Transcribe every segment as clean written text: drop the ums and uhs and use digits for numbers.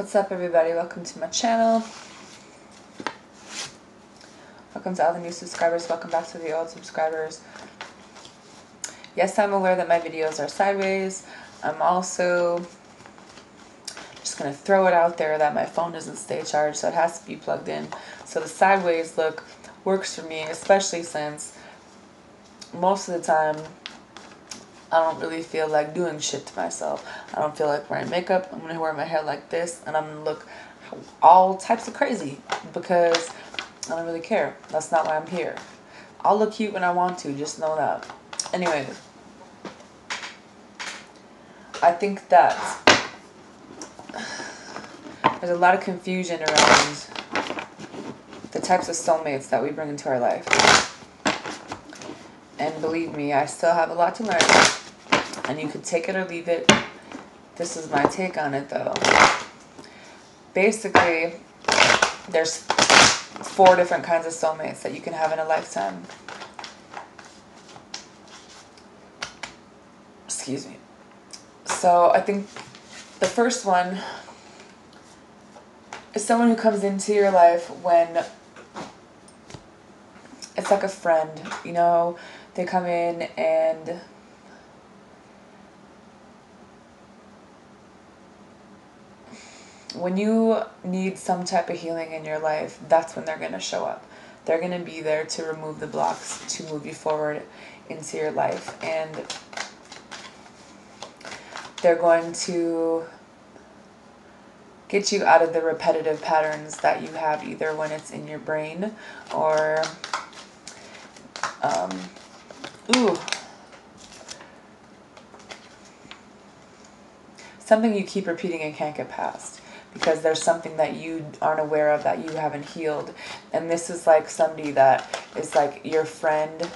What's up, everybody? Welcome to my channel. Welcome to all the new subscribers. Welcome back to the old subscribers. Yes, I'm aware that my videos are sideways. I'm also just going to throw it out there that my phone doesn't stay charged, so it has to be plugged in. So the sideways look works for me, especially since most of the time I don't really feel like doing shit to myself. I don't feel like wearing makeup. I'm going to wear my hair like this, and I'm going to look all types of crazy because I don't really care. That's not why I'm here. I'll look cute when I want to, just know that. Anyways, I think that there's a lot of confusion around the types of soulmates that we bring into our life. And believe me, I still have a lot to learn. And you could take it or leave it. This is my take on it, though. Basically, there's 4 different kinds of soulmates that you can have in a lifetime. Excuse me. So I think the first one is someone who comes into your life when it's like a friend. You know, they come in and when you need some type of healing in your life, that's when they're going to show up. They're going to be there to remove the blocks, to move you forward into your life. And they're going to get you out of the repetitive patterns that you have, either when it's in your brain or something you keep repeating and can't get past. Because there's something that you aren't aware of that you haven't healed. And this is like somebody that is like your friend.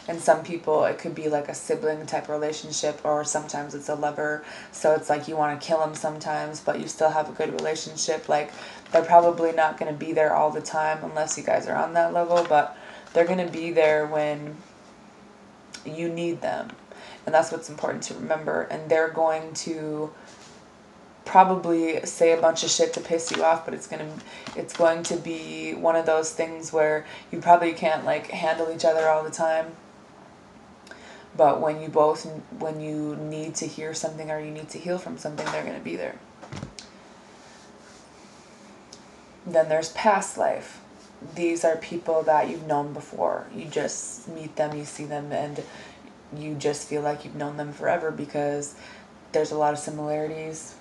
And some people, it could be like a sibling type relationship, or sometimes it's a lover. So it's like you want to kill them sometimes, but you still have a good relationship. Like, they're probably not going to be there all the time unless you guys are on that level. But they're going to be there when you need them. And that's what's important to remember. And they're going to probably say a bunch of shit to piss you off, but it's going to be one of those things where you probably can't like handle each other all the time, but when you need to hear something or you need to heal from something, they're going to be there. Then there's past life. These are people that you've known before. You just meet them, you see them, and you just feel like you've known them forever because there's a lot of similarities.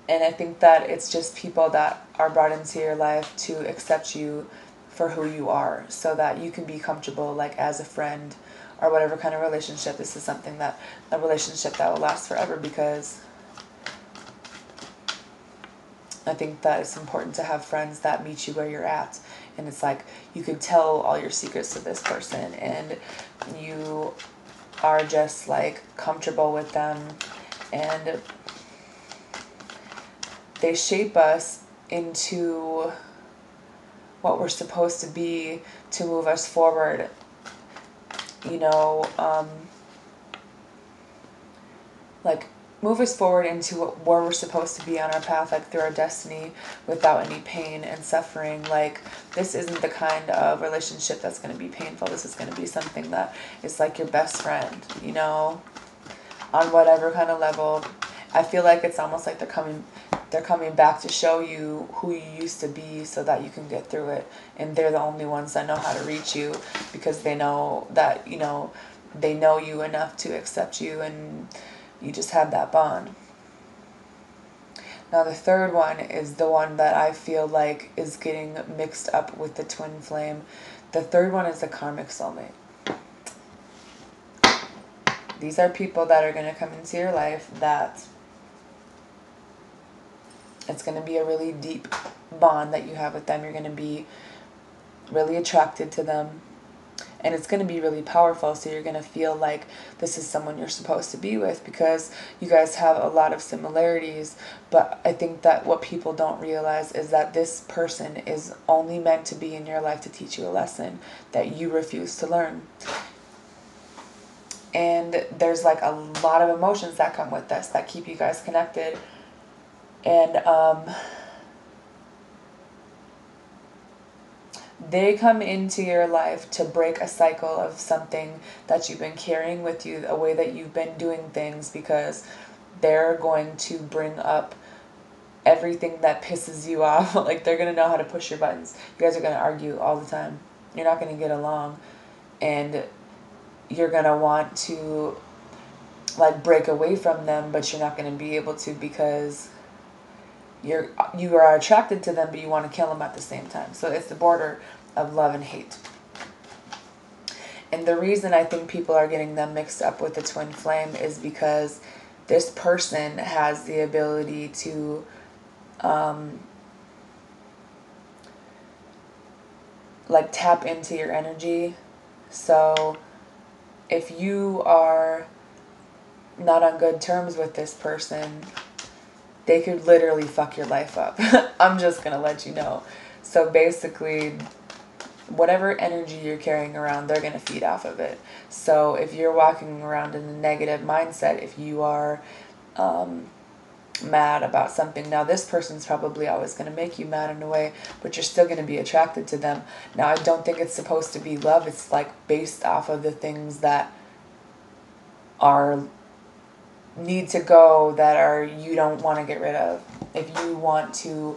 And I think that it's just people that are brought into your life to accept you for who you are, so that you can be comfortable, like as a friend or whatever kind of relationship. This is something that, a relationship that will last forever, because I think that it's important to have friends that meet you where you're at. And it's like you could tell all your secrets to this person and you are just like comfortable with them, and they shape us into what we're supposed to be to move us forward. You know, like move us forward into where we're supposed to be on our path, like through our destiny, without any pain and suffering. Like, this isn't the kind of relationship that's going to be painful. This is going to be something that is like your best friend, you know, on whatever kind of level. I feel like it's almost like they're coming back to show you who you used to be so that you can get through it. And they're the only ones that know how to reach you, because they know that, you know, they know you enough to accept you, and you just have that bond. Now the third one is the one that I feel like is getting mixed up with the twin flame. The third one is the karmic soulmate. These are people that are going to come into your life that it's going to be a really deep bond that you have with them. You're going to be really attracted to them. And it's going to be really powerful. So you're going to feel like this is someone you're supposed to be with, because you guys have a lot of similarities. But I think that what people don't realize is that this person is only meant to be in your life to teach you a lesson that you refuse to learn. And there's like a lot of emotions that come with this that keep you guys connected. And they come into your life to break a cycle of something that you've been carrying with you, a way that you've been doing things, because they're going to bring up everything that pisses you off. Like, they're going to know how to push your buttons. You guys are going to argue all the time. You're not going to get along. And you're going to want to, like, break away from them, but you're not going to be able to, because you are attracted to them, but you want to kill them at the same time. So it's the border of love and hate. And the reason I think people are getting them mixed up with the twin flame is because this person has the ability to like tap into your energy. So if you are not on good terms with this person, they could literally fuck your life up. I'm just gonna let you know. So basically, whatever energy you're carrying around, they're gonna feed off of it. So if you're walking around in a negative mindset, if you are mad about something, now this person's probably always going to make you mad in a way, but you're still going to be attracted to them. Now, I don't think it's supposed to be love. It's like based off of the things that are need to go, that are you don't want to get rid of. If you want to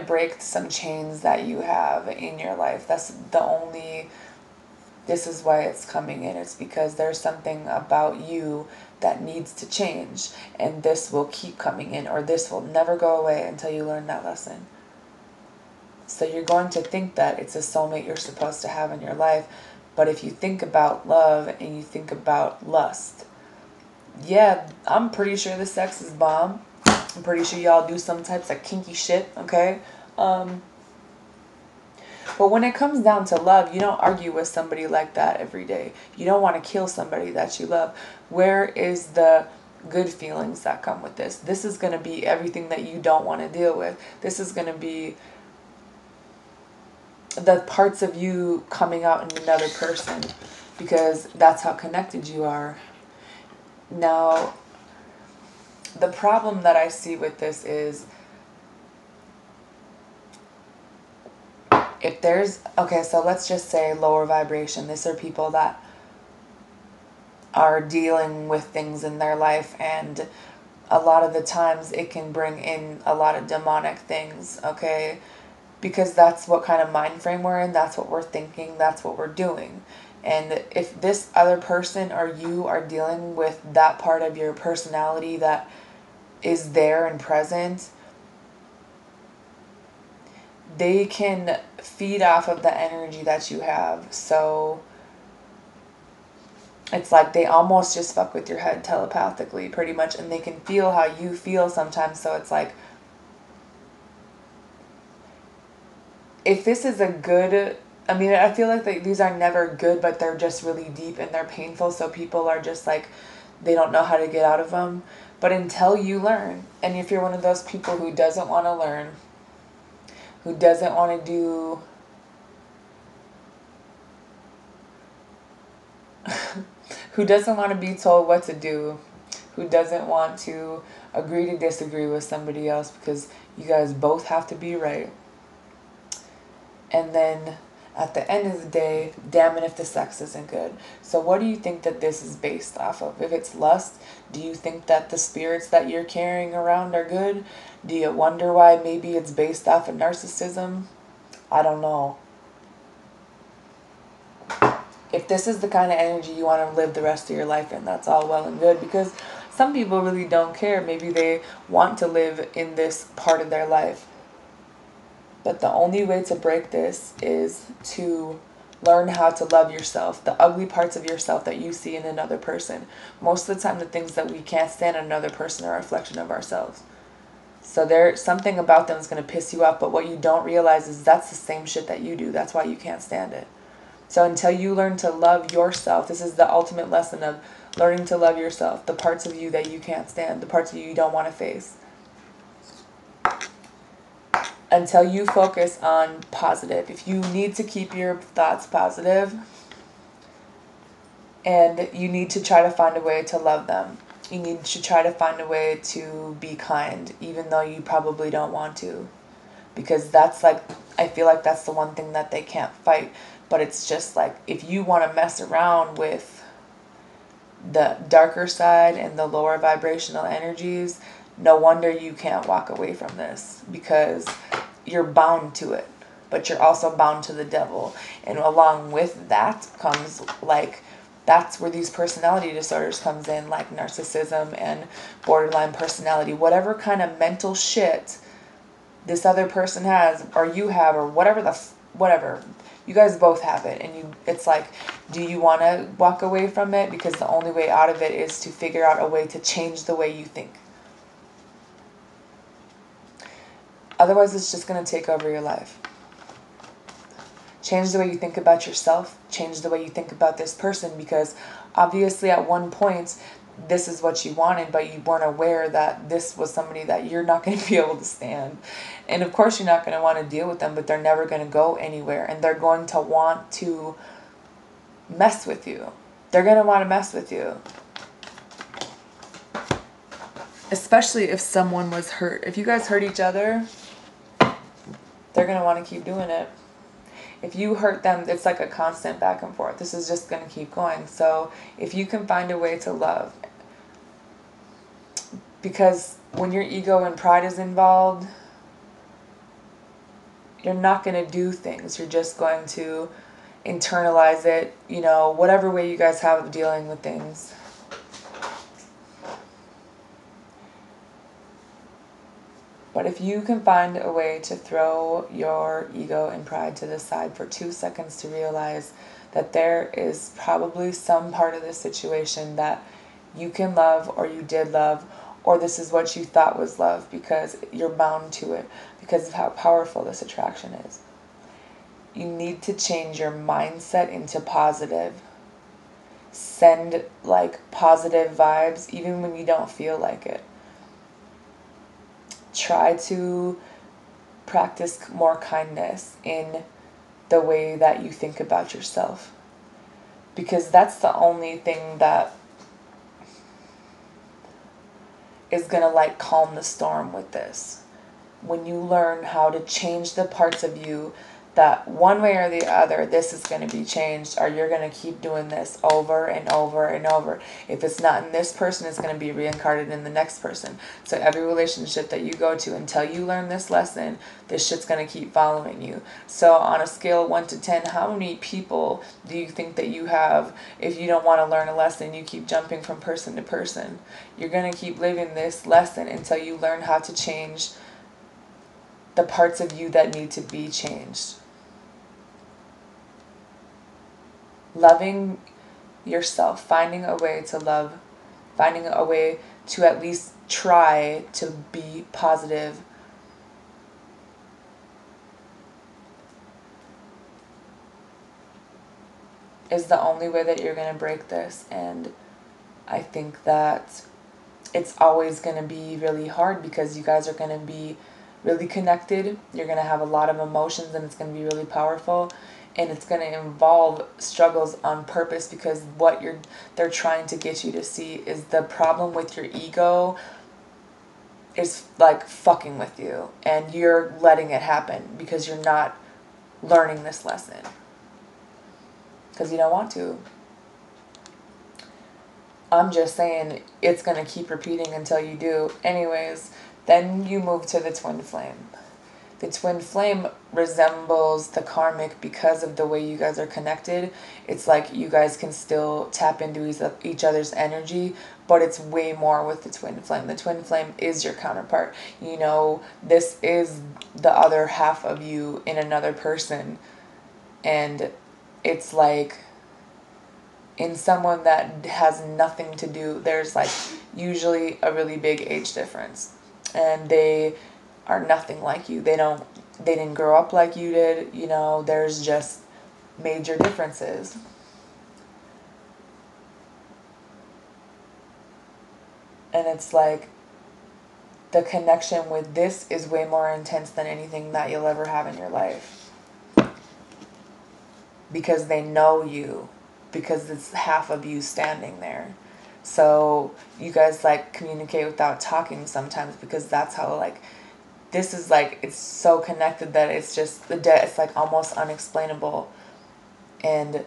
break some chains that you have in your life, that's the only, this is why it's coming in. It's because there's something about you that needs to change, and this will keep coming in, or this will never go away until you learn that lesson. So you're going to think that it's a soulmate you're supposed to have in your life, but if you think about love and you think about lust, yeah, I'm pretty sure the sex is bomb. I'm pretty sure y'all do some types of kinky shit, okay? But when it comes down to love, you don't argue with somebody like that every day. You don't want to kill somebody that you love. Where is the good feelings that come with this? This is going to be everything that you don't want to deal with. This is going to be the parts of you coming out in another person, because that's how connected you are. Now, the problem that I see with this is, if there's, okay, so let's just say lower vibration. These are people that are dealing with things in their life, and a lot of the times it can bring in a lot of demonic things, okay? Because that's what kind of mind frame we're in, that's what we're thinking, that's what we're doing. And if this other person or you are dealing with that part of your personality that is there and present, they can feed off of the energy that you have. So it's like they almost just fuck with your head telepathically, pretty much, and they can feel how you feel sometimes. So it's like, if this is a good, I mean, I feel like these are never good, but they're just really deep and they're painful. So people are just like, they don't know how to get out of them. But until you learn, and if you're one of those people who doesn't want to learn, who doesn't want to do who doesn't want to be told what to do, who doesn't want to agree to disagree with somebody else, because you guys both have to be right. And then at the end of the day, damn it if the sex isn't good. So what do you think that this is based off of? If it's lust, do you think that the spirits that you're carrying around are good? Do you wonder why maybe it's based off of narcissism? I don't know. If this is the kind of energy you want to live the rest of your life in, that's all well and good, because some people really don't care. Maybe they want to live in this part of their life. But the only way to break this is to learn how to love yourself, the ugly parts of yourself that you see in another person. Most of the time, the things that we can't stand in another person are a reflection of ourselves. So there's something about them that's going to piss you off, but what you don't realize is that's the same shit that you do. That's why you can't stand it. So until you learn to love yourself, this is the ultimate lesson of learning to love yourself, the parts of you that you can't stand, the parts of you don't want to face. Until you focus on positive. If you need to keep your thoughts positive, And you need to try to find a way to love them. You need to try to find a way to be kind, even though you probably don't want to. Because that's like, I feel like that's the one thing that they can't fight. But it's just like, if you want to mess around with the darker side and the lower vibrational energies, no wonder you can't walk away from this, because you're bound to it, but you're also bound to the devil. And along with that comes, like, that's where these personality disorders comes in, like narcissism and borderline personality, whatever kind of mental shit this other person has, or you have, or whatever, you guys both have it. And it's like, do you want to walk away from it? Because the only way out of it is to figure out a way to change the way you think. Otherwise, it's just going to take over your life. Change the way you think about yourself. Change the way you think about this person, because obviously at one point, this is what you wanted, but you weren't aware that this was somebody that you're not going to be able to stand. And of course, you're not going to want to deal with them, but they're never going to go anywhere. And they're going to want to mess with you. They're going to want to mess with you. Especially if someone was hurt. If you guys hurt each other, they're going to want to keep doing it. If you hurt them, it's like a constant back and forth. This is just going to keep going. So if you can find a way to love, because when your ego and pride is involved, you're not going to do things. You're just going to internalize it, whatever way you guys have of dealing with things. But if you can find a way to throw your ego and pride to the side for 2 seconds to realize that there is probably some part of this situation that you can love, or you did love, or this is what you thought was love, because you're bound to it because of how powerful this attraction is. You need to change your mindset into positive. Send positive vibes even when you don't feel like it. Try to practice more kindness in the way that you think about yourself, because that's the only thing that is going to calm the storm with this. When you learn how to change the parts of you that one way or the other, this is going to be changed, or you're going to keep doing this over and over and over. If it's not in this person, it's going to be reincarnated in the next person. So every relationship that you go to, until you learn this lesson, this shit's going to keep following you. So on a scale of 1 to 10, how many people do you think that you have? If you don't want to learn a lesson, you keep jumping from person to person. You're going to keep living this lesson until you learn how to change the parts of you that need to be changed. Loving yourself, finding a way to love, finding a way to at least try to be positive, is the only way that you're going to break this. And I think that it's always going to be really hard, because you guys are going to be really connected. You're going to have a lot of emotions, and it's going to be really powerful. And it's going to involve struggles on purpose, because what they're trying to get you to see is the problem with your ego is fucking with you, and you're letting it happen because you're not learning this lesson, because you don't want to. I'm just saying, it's going to keep repeating until you do. Anyways, then you move to the twin flame. The twin flame resembles the karmic because of the way you guys are connected. It's like you guys can still tap into each other's energy, but it's way more with the twin flame. The twin flame is your counterpart. This is the other half of you in another person. And it's like in someone that has nothing to do. There's usually a really big age difference. And they are nothing like you. They didn't grow up like you did. There's just major differences. And it's like the connection with this is way more intense than anything that you'll ever have in your life, because they know you. because it's half of you standing there. So you guys like communicate without talking sometimes, because that's how like this is like, it's so connected that it's just it's like almost unexplainable. And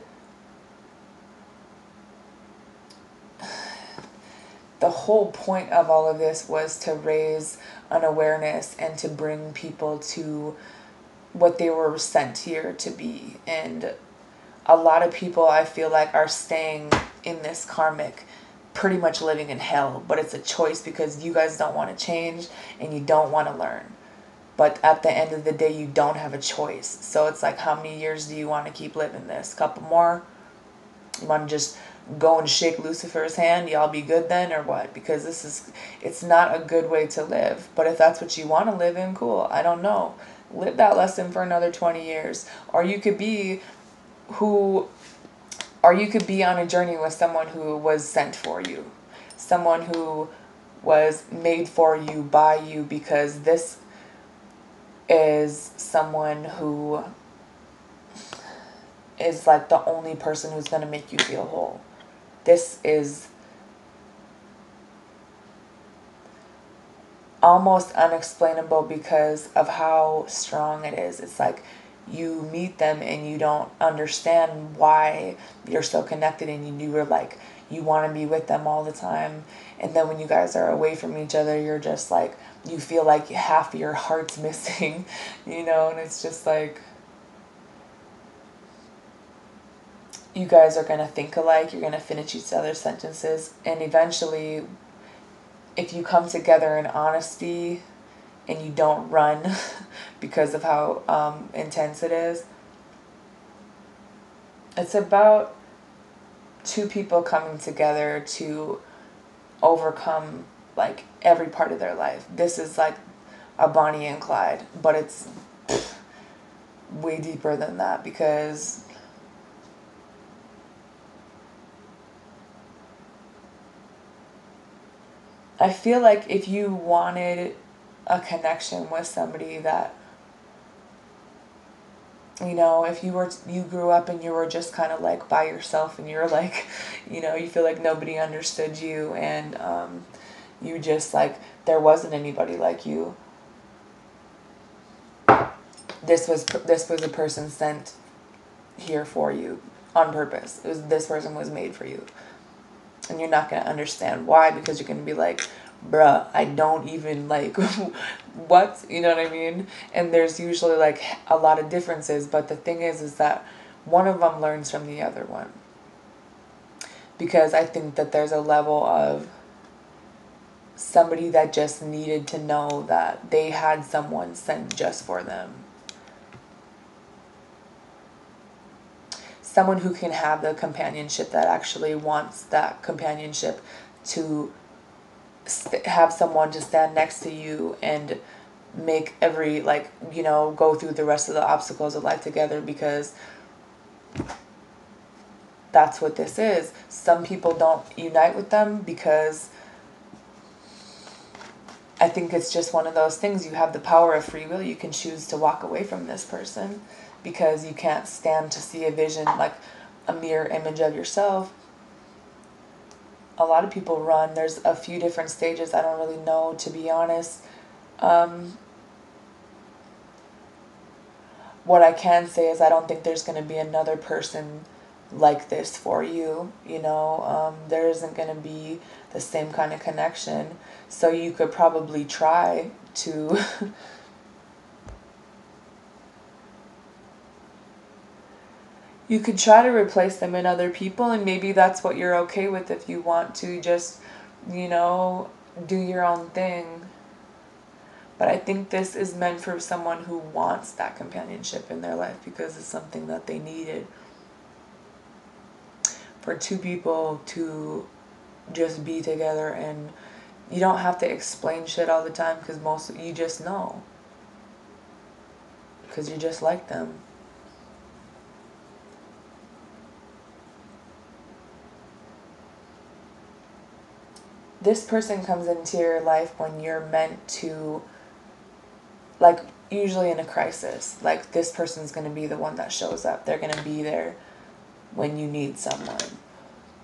the whole point of all of this was to raise an awareness and to bring people to what they were sent here to be. And a lot of people, I feel like, are staying in this karmic, pretty much living in hell, but it's a choice because you guys don't want to change and you don't want to learn. But at the end of the day, you don't have a choice. So it's like, how many years do you want to keep living this? A couple more? You want to just go and shake Lucifer's hand? Y'all be good then, or what? Because it's not a good way to live. But if that's what you want to live in, cool. I don't know. Live that lesson for another 20 years. Or you could be on a journey with someone who was sent for you. Someone who was made for you, by you, because this is someone who is like the only person who's going to make you feel whole. This is almost unexplainable because of how strong it is. It's like you meet them and you don't understand why you're so connected, and you were like, you want to be with them all the time. And then when you guys are away from each other, you're just like, you feel like half of your heart's missing, and it's just like, you guys are going to think alike, you're going to finish each other's sentences, and eventually, if you come together in honesty and you don't run because of how intense it is, it's about two people coming together to overcome like every part of their life. This is like a Bonnie and Clyde, but it's way deeper than that, because I feel like if you wanted a connection with somebody that, if you grew up and you were just kind of like by yourself, and you're like, you feel like nobody understood you, and you just like, there wasn't anybody like you. This was a person sent here for you on purpose. This person was made for you. And you're not going to understand why, because you're going to be like, bruh, I don't even like, what? You know what I mean? And there's usually like a lot of differences, but the thing is that one of them learns from the other one. Because I think that there's a level of somebody that just needed to know that they had someone sent just for them. Someone who can have the companionship, that actually wants that companionship, to have someone to stand next to you and make every, like, go through the rest of the obstacles of life together, because that's what this is. Some people don't unite with them because I think it's just one of those things. You have the power of free will. You can choose to walk away from this person because you can't stand to see a vision, like a mirror image of yourself. A lot of people run. There's a few different stages. I don't really know, to be honest. What I can say is I don't think there's going to be another person like this for you. There isn't going to be the same kind of connection. So you could probably try to you could try to replace them in other people, and maybe that's what you're okay with if you want to just, do your own thing. But I think this is meant for someone who wants that companionship in their life because it's something that they needed. For two people to just be together, and you don't have to explain shit all the time, because you just know. Because you just like them. This person comes into your life when you're meant to, like, usually in a crisis. Like, this person's going to be the one that shows up. They're going to be there when you need someone.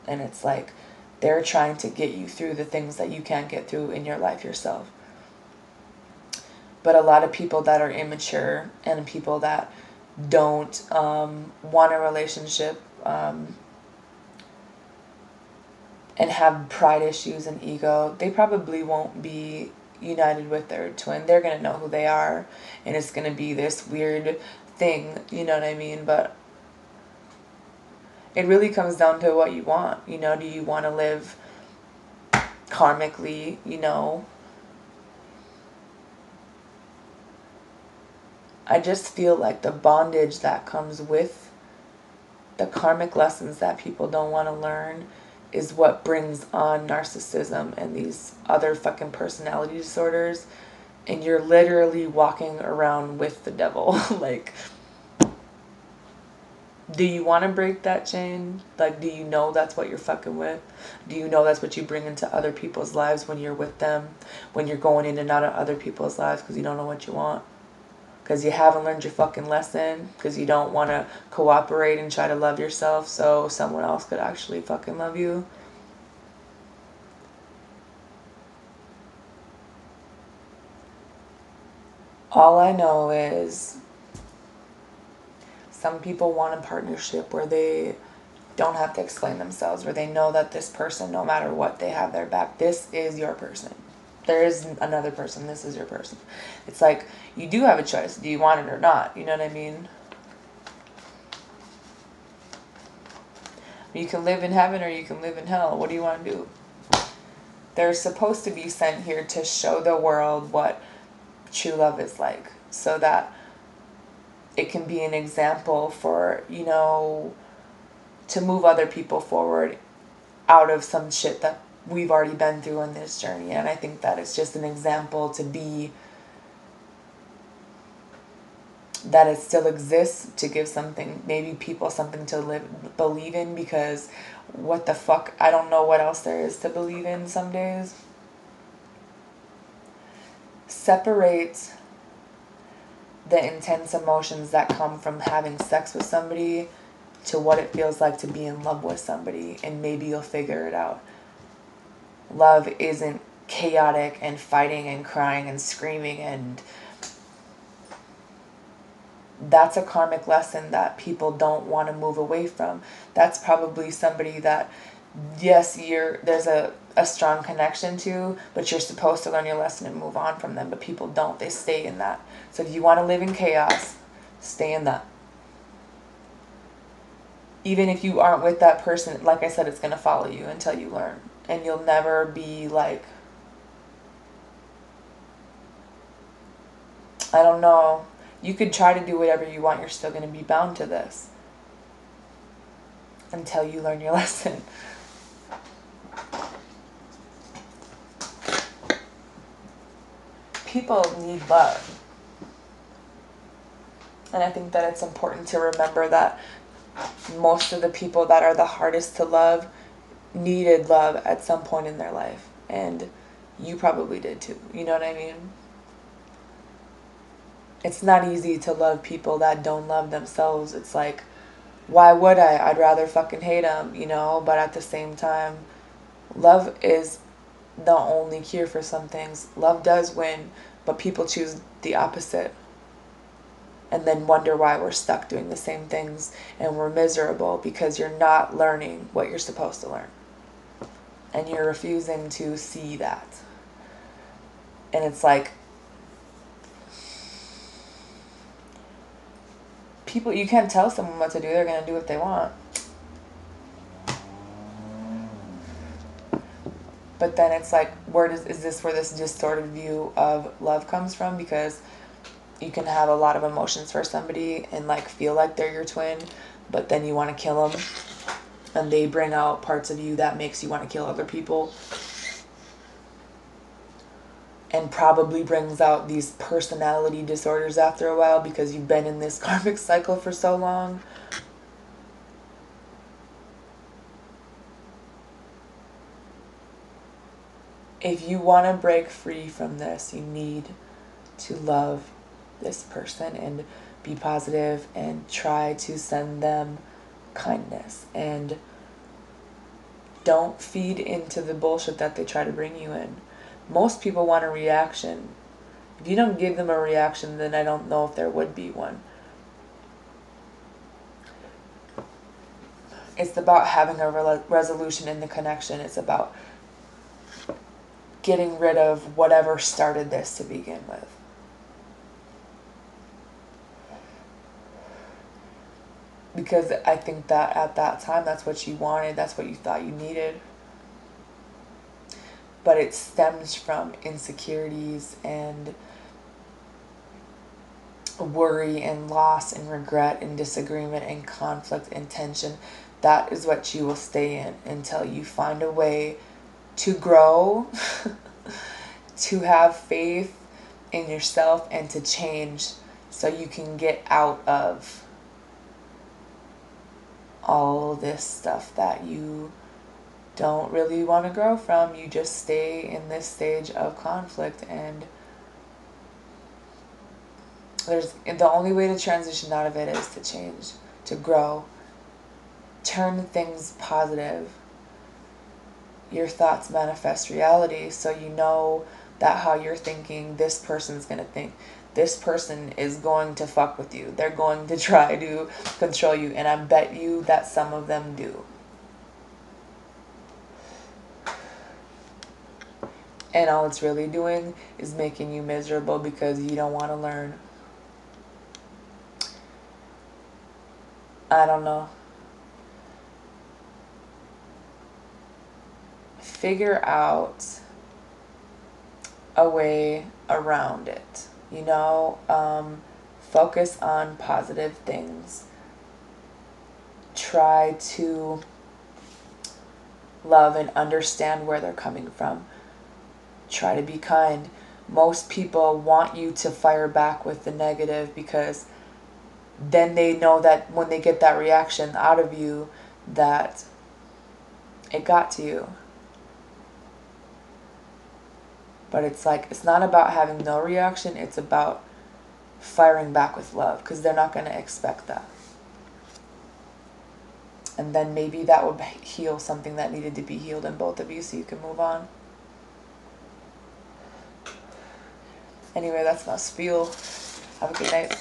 And it's like they're trying to get you through the things that you can't get through in your life yourself. But a lot of people that are immature and people that don't want a relationship and have pride issues and ego, they probably won't be united with their twin. They're going to know who they are, and it's going to be this weird thing, you know what I mean? But it really comes down to what you want. You know, do you want to live karmically, you know? I just feel like the bondage that comes with the karmic lessons that people don't want to learn is what brings on narcissism and these other fucking personality disorders. And you're literally walking around with the devil. Like, do you want to break that chain? Like, do you know that's what you're fucking with? Do you know that's what you bring into other people's lives when you're with them? When you're going in and out of other people's lives because you don't know what you want? Because you haven't learned your fucking lesson? Because you don't want to cooperate and try to love yourself so someone else could actually fucking love you? All I know is some people want a partnership where they don't have to explain themselves, where they know that this person, no matter what, they have their back. This is your person. There is another person. This is your person. It's like you do have a choice. Do you want it or not? You know what I mean? You can live in heaven or you can live in hell. What do you want to do? They're supposed to be sent here to show the world what true love is like, so that it can be an example for, you know, to move other people forward out of some shit that we've already been through in this journey. And I think that it's just an example to be, that it still exists, to give something, maybe people something to believe in, because what the fuck, I don't know what else there is to believe in some days. Separate the intense emotions that come from having sex with somebody to what it feels like to be in love with somebody, and maybe you'll figure it out. Love isn't chaotic and fighting and crying and screaming, and that's a karmic lesson that people don't want to move away from. That's probably somebody that, yes, there's a strong connection to, but you're supposed to learn your lesson and move on from them. But people don't. They stay in that. So if you want to live in chaos, stay in that. Even if you aren't with that person, like I said, it's going to follow you until you learn. And you'll never be like, I don't know. You could try to do whatever you want. You're still going to be bound to this until you learn your lesson. People need love. And I think that it's important to remember that most of the people that are the hardest to love needed love at some point in their life. And you probably did too. You know what I mean? It's not easy to love people that don't love themselves. It's like, why would I? I'd rather fucking hate them, you know? But at the same time, love is the only cure for some things. Love does win, but people choose the opposite. And then wonder why we're stuck doing the same things and we're miserable because you're not learning what you're supposed to learn. And you're refusing to see that. And it's like, people, you can't tell someone what to do. They're going to do what they want. But then it's like, is this where this distorted view of love comes from? Because you can have a lot of emotions for somebody and like feel like they're your twin, but then you want to kill them, and they bring out parts of you that makes you want to kill other people, and probably brings out these personality disorders after a while because you've been in this karmic cycle for so long. If you want to break free from this, you need to love this person and be positive and try to send them kindness, and don't feed into the bullshit that they try to bring you in. Most people want a reaction. If you don't give them a reaction, then I don't know if there would be one. It's about having a resolution in the connection. It's about getting rid of whatever started this to begin with. Because I think that at that time, that's what you wanted, that's what you thought you needed. But it stems from insecurities and worry and loss and regret and disagreement and conflict and tension. That is what you will stay in until you find a way to grow, to have faith in yourself, and to change so you can get out of all this stuff that you don't really want to grow from. You just stay in this stage of conflict, and the only way to transition out of it is to change, to grow, turn things positive. Your thoughts manifest reality, so you know that how you're thinking, this person's going to think. This person is going to fuck with you. They're going to try to control you, and I bet you that some of them do. And all it's really doing is making you miserable because you don't want to learn. I don't know. Figure out a way around it. You know, focus on positive things. Try to love and understand where they're coming from. Try to be kind. Most people want you to fire back with the negative, because then they know that when they get that reaction out of you, that it got to you. But it's like, it's not about having no reaction, it's about firing back with love, because they're not going to expect that. And then maybe that would heal something that needed to be healed in both of you, so you can move on. Anyway, that's my spiel. Have a good night.